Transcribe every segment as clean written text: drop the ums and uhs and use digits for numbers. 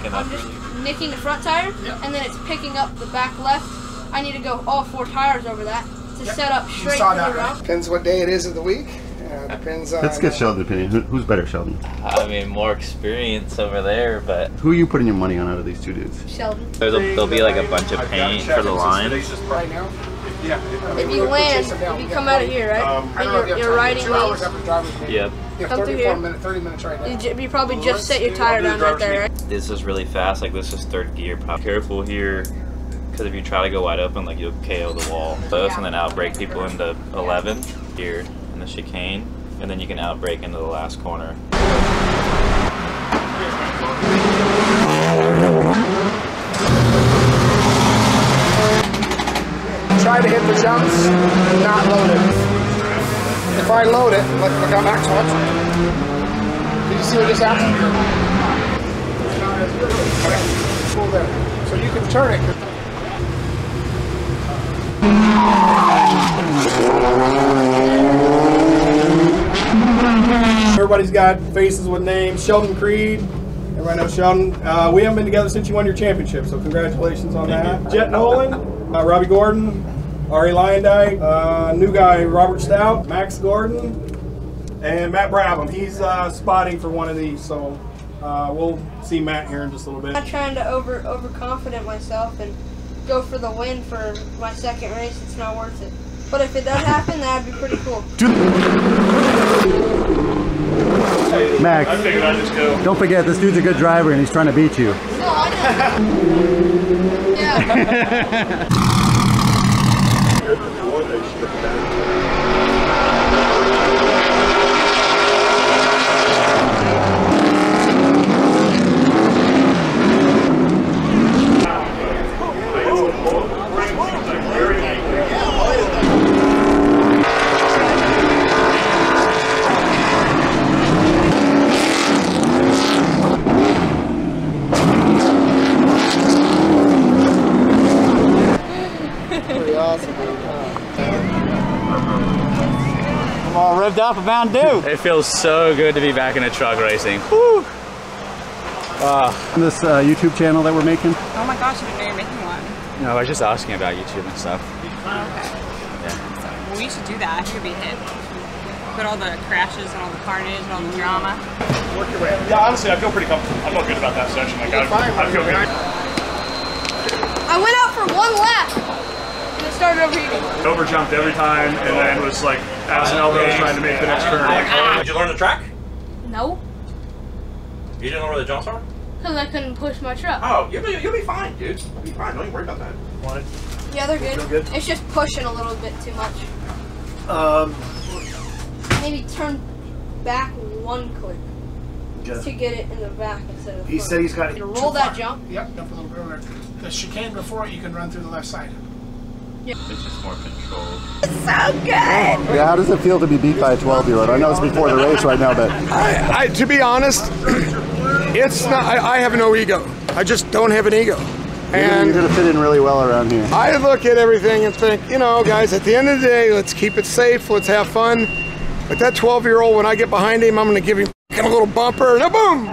picking up? I'm just nicking the front tire, and then it's picking up the back left. I need to go all 4 tires over that to set up straight for the round. Depends what day it is of the week. Depends on... Let's get Sheldon's opinion. Who's better, Sheldon? I mean, more experience over there, but... Who are you putting your money on out of these 2 dudes? Sheldon. There'll be like a bunch of paint for the line. Right now? Yeah. If you land, if you come out of here, right? And you're riding lanes. Yep. Come through here. 30 minutes right now. You probably just set your tire down right there, right? This is really fast, like this is 3rd gear. Be careful here, because if you try to go wide open, like you'll KO the wall. And then outbrake people into 11th here in the chicane, and then you can outbrake into the last corner. Try to hit the jumps, not load it. If I load it, look how Max watch. Did you see what just happened? Okay, pull there. So you can turn it. Everybody's got faces with names. Sheldon Creed. Everybody knows Sheldon. We haven't been together since you won your championship, so congratulations on that. Jet Nolan, Robbie Gordon, Ari Lyondike, new guy Robert Stout, Max Gordon, and Matt Brabham. He's spotting for one of these, so we'll see Matt here in just a little bit. I'm not trying to overconfident myself and go for the win for my 2nd race. It's not worth it. But if it does happen, that'd be pretty cool. Max, I figured I'd just go. don't forget, this dude's a good driver and he's trying to beat you. No, I know. Yeah. I'm all revved up a Mountain Dew. It feels so good to be back in a truck racing. Woo! This YouTube channel that we're making? Oh my gosh, I didn't know you're making one. No, I was just asking about YouTube and stuff. Oh, okay. Yeah. So, well, we should do that. I think it'd be a hit. Put all the crashes and all the carnage and all the drama. Work your way. Yeah, honestly, I feel pretty comfortable. I feel good about that session. Like, I feel good. I went out for 1 lap and it started overheating. Overjumped every time, and then was like ass and elbows trying to make the next turn. Did you learn the track? No, You didn't know where the jumps are? because I couldn't push my truck. Oh, you'll be fine, dude. You'll be fine. Don't even worry about that. Yeah, they're good. It's just pushing a little bit too much. Maybe turn back 1 click to get it in the back instead of the front. He said he's got to roll that jump. Yep, up a little bit over there. The chicane before it, you can run through the left side. Yeah. It's just more controlled. It's so good! Yeah, how does it feel to be beat by a 12-year-old? I know it's before the race right now, but... To be honest, it's not. I have no ego. I just don't have an ego. And you're going to fit in really well around here. I look at everything and think, you know, guys, at the end of the day, let's keep it safe, let's have fun. But that 12-year-old, when I get behind him, I'm going to give him a little bumper, and boom!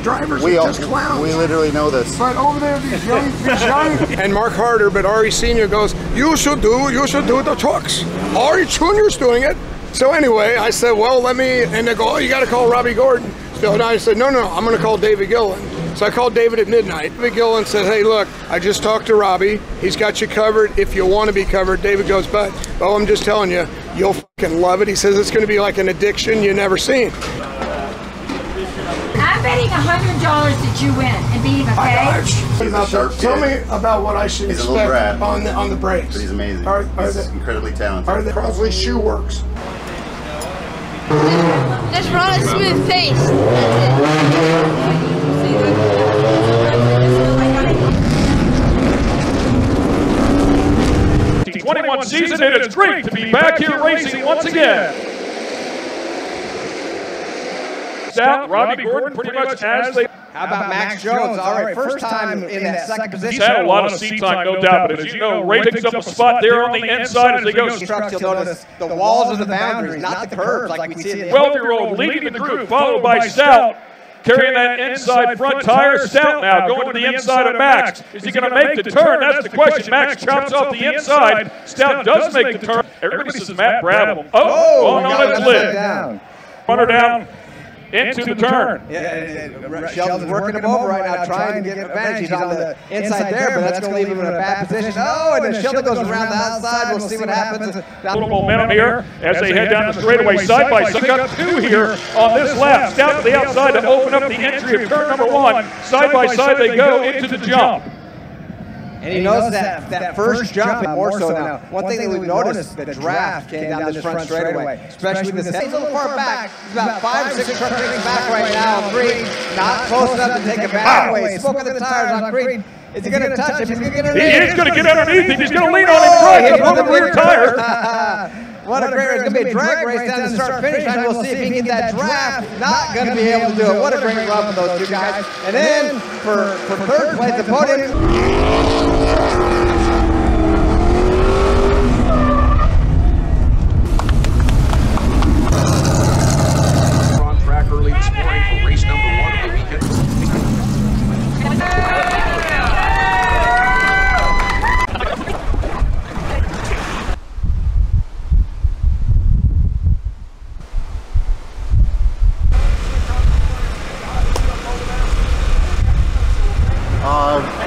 Drivers are just clowns. We literally know this. But over there, these young, and Mark Harder, but Ari Senior goes, you should do the trucks. Ari Junior's doing it. So anyway, I said, well, let me, and they go, oh, you got to call Robbie Gordon. So and I said, no, I'm going to call David Gillen. So I called David at midnight. David Gillen said, hey, look, I just talked to Robbie. He's got you covered if you want to be covered. David goes, but I'm just telling you, you'll fucking love it. He says it's going to be like an addiction you never seen. I'm betting $100 that you win and beat him, okay? Tell me about what I should expect on the brakes. But he's amazing. He's incredibly talented. Are the Crosley shoe works? Just run a smooth pace. 21 season, and it's great to be back here racing once again. Stout, Robbie Gordon, pretty much as they... How about Max Jones? All right, first time in that 2nd position. He's had a lot of seat time, no doubt, but as you know, Ray picks up a spot there on the inside as they go. Trucks, you'll notice the walls are the boundaries, not the curves like we see in the 12-year-old leading the group, followed by Stout. carrying that inside front tire. Stout now going to the inside of Max. Is he going to make the turn? That's the question. Max chops off the inside. Stout does make the turn. Everybody says Matt Brabham. Oh, on its lid. Runner down into the turn. Yeah, Sheldon's working him over right now, trying to get advantage. He's on the inside there, but that's going to leave him in a bad position. Oh, and then Sheldon goes around the outside. We'll see what happens. A little momentum here as they head down the straightaway side by side. Got two here on this lap. Stout to the outside to open up the entry of turn number one. Side by side they go into the jump. And he knows that first jump more so now. One thing that we've noticed, the draft came down this front straightaway, especially with this. He's a little far back. He's about 5 or 6 trucks back right now on Creed. Not close enough to take a back away. Smoke of the tires on Creed. Is he going to touch him? He's going to get underneath. He is going to get underneath him. He's going to lean on him trying to put him rear tire. What a great race. It's going to be a drag race down the start-finish line. We'll see if he can get that draft. Not going to be able to do it. What a great run for those two guys. And then for third place, the podium. Early this morning for race number 1 of the weekend.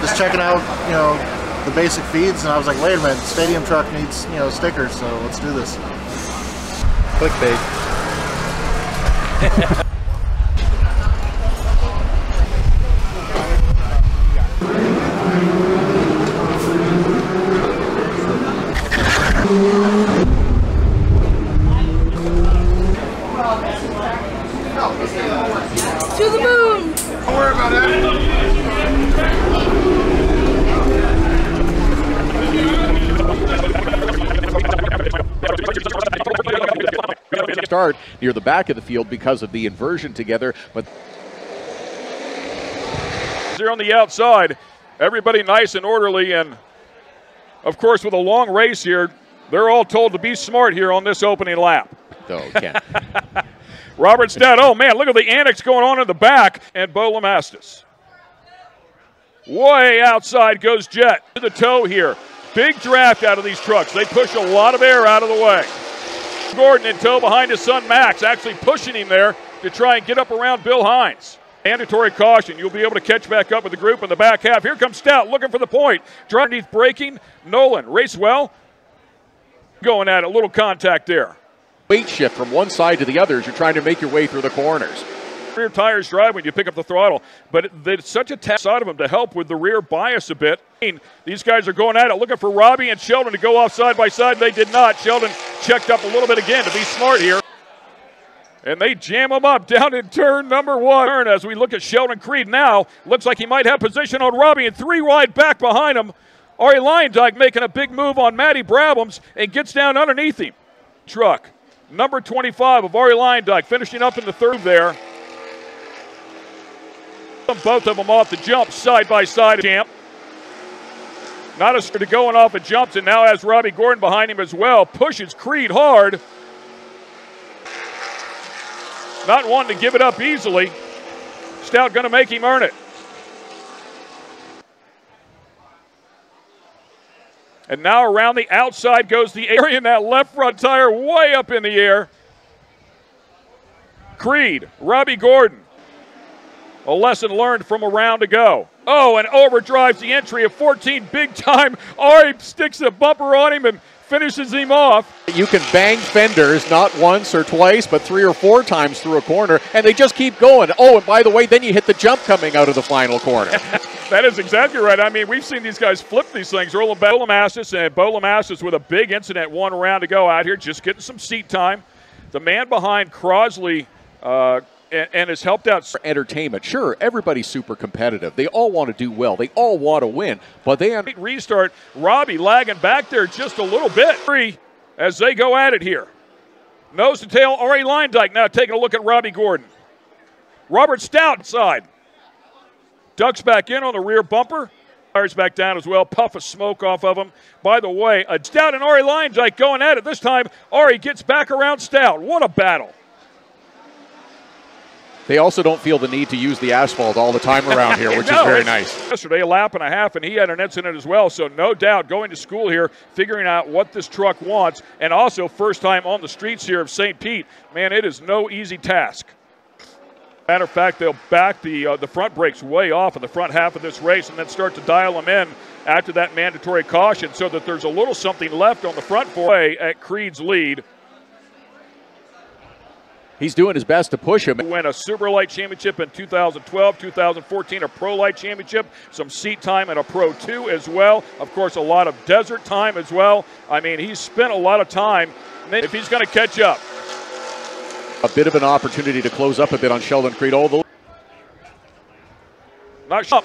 Just checking out, the basic feeds, and I was like, wait a minute, Stadium Truck needs, stickers, so let's do this. Clickbait. To the moon! Don't worry about that. Start near the back of the field because of the inversion together, but they're on the outside. Everybody nice and orderly, and of course with a long race here, they're all told to be smart here on this opening lap. Oh, Ken. Robert Stout, oh man, look at the annex going on in the back, and Bo Lamastus. Way outside goes Jet to the toe here. Big draft out of these trucks. They push a lot of air out of the way. Gordon in tow behind his son Max, actually pushing him there to try and get up around Bill Hines. Mandatory caution. You'll be able to catch back up with the group in the back half. Here comes Stout looking for the point. Driving underneath braking. Nolan, race well. Going at it, a little contact there. Weight shift from one side to the other as you're trying to make your way through the corners. Rear tires drive when you pick up the throttle, but it's such a task side of them to help with the rear bias a bit. These guys are going at it, looking for Robbie and Sheldon to go off side by side. They did not. Sheldon checked up a little bit again to be smart here. And they jam them up down in turn number 1. As we look at Sheldon Creed now, looks like he might have position on Robbie, and 3 wide back behind him. Ari Leyendijk making a big move on Matty Brabhams and gets down underneath him. Truck number 25 of Ari Leyendijk finishing up in the third there. Both of them off the jump side by side. Champ. Not a to going off the jumps, and now has Robbie Gordon behind him as well. Pushes Creed hard. Not wanting to give it up easily. Stout going to make him earn it. And now around the outside goes the area, and that left front tire way up in the air. Creed, Robbie Gordon. A lesson learned from a round ago. Oh, and overdrives the entry of 14 big time. Ari sticks a bumper on him and finishes him off. You can bang fenders not once or twice, but 3 or 4 times through a corner, and they just keep going. Oh, and by the way, then you hit the jump coming out of the final corner. That is exactly right. I mean, we've seen these guys flip these things. Roland Bo Lamastus with a big incident 1 round to go out here, just getting some seat time. The man behind Crosley and has helped out. For entertainment, sure, everybody's super competitive. They all want to do well. They all want to win, but they restart. Robbie lagging back there just a little bit. As they go at it here. Nose to tail, Ari Leyendijk now taking a look at Robbie Gordon. Robert Stout side. Ducks back in on the rear bumper. Tires back down as well. Puff of smoke off of him. By the way, Stout and Ari Leyendijk going at it. This time, Ari gets back around Stout. What a battle. They also don't feel the need to use the asphalt all the time around here, which is very nice. Yesterday, a lap and a half, and he had an incident as well. So no doubt going to school here, figuring out what this truck wants, and also first time on the streets here of St. Pete. Man, it is no easy task. Matter of fact, they'll back the front brakes way off in the front half of this race and then start to dial them in after that mandatory caution so that there's a little something left on the front four at Creed's lead. He's doing his best to push him. Win a Super Light Championship in 2012, 2014, a Pro Light Championship, some seat time and a Pro 2 as well. Of course, a lot of desert time as well. I mean, he's spent a lot of time. If he's going to catch up. A bit of an opportunity to close up a bit on Sheldon Creed. Not up.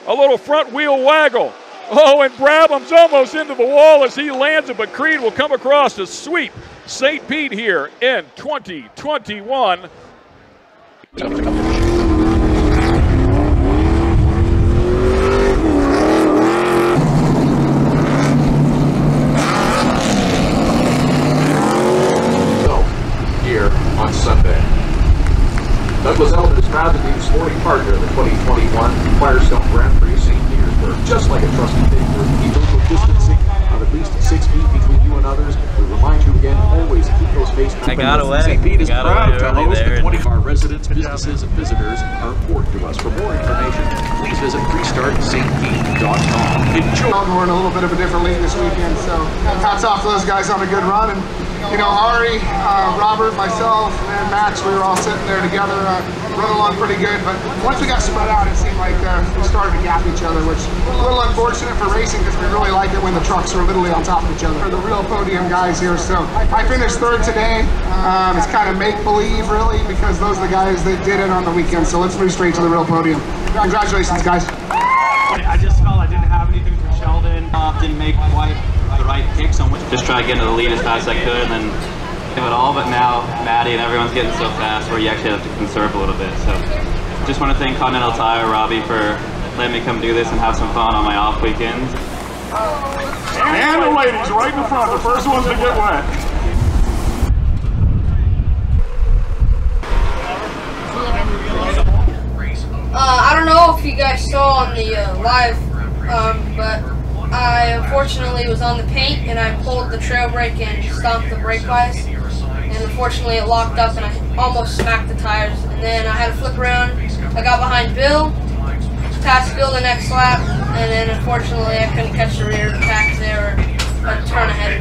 A little front wheel waggle. Oh, and Brabham's almost into the wall as he lands it, but Creed will come across to sweep St. Pete here in 2021. Here on Sunday. Douglas Elder is proud to be the sporting partner of the 2021 Firestone Grand Prix St. Petersburg. Just like a trusted neighbor, keep social distancing of at least 6 feet between you and others. We remind you again, always keep those face I got away. St. Pete is proud to host there. the 20 of our residents, businesses, and visitors are important to us. For more information, please visit restartstpete.com. Enjoy. We're in a little bit of a different league this weekend, so hats off to those guys on a good run. And you know, Ari, Robert, myself, and Max, we were all sitting there together, running along pretty good. But once we got spread out, it seemed like we started to gap each other, which is a little unfortunate for racing because we really like it when the trucks are literally on top of each other. We're the real podium guys here, so I finished third today. It's kind of make-believe, really, because those are the guys that did it on the weekend. So let's move straight to the real podium. Congratulations, guys. I just felt I didn't have anything from Sheldon. Didn't make quite the right kicks on which just try to get into the lead as fast as I could and then give it all. But now Maddie and everyone's getting so fast where you actually have to conserve a little bit. So just want to thank Continental Tire, Robbie, for letting me come do this and have some fun on my off weekends. And the ladies right in front, the first ones to get wet. I don't know if you guys saw on the live, but I unfortunately was on the paint and I pulled the trail brake and stomped the brake plies, and unfortunately it locked up and I almost smacked the tires. And then I had to flip around. I got behind Bill, passed Bill the next lap, and then unfortunately I couldn't catch the rear of the pack there or turn ahead of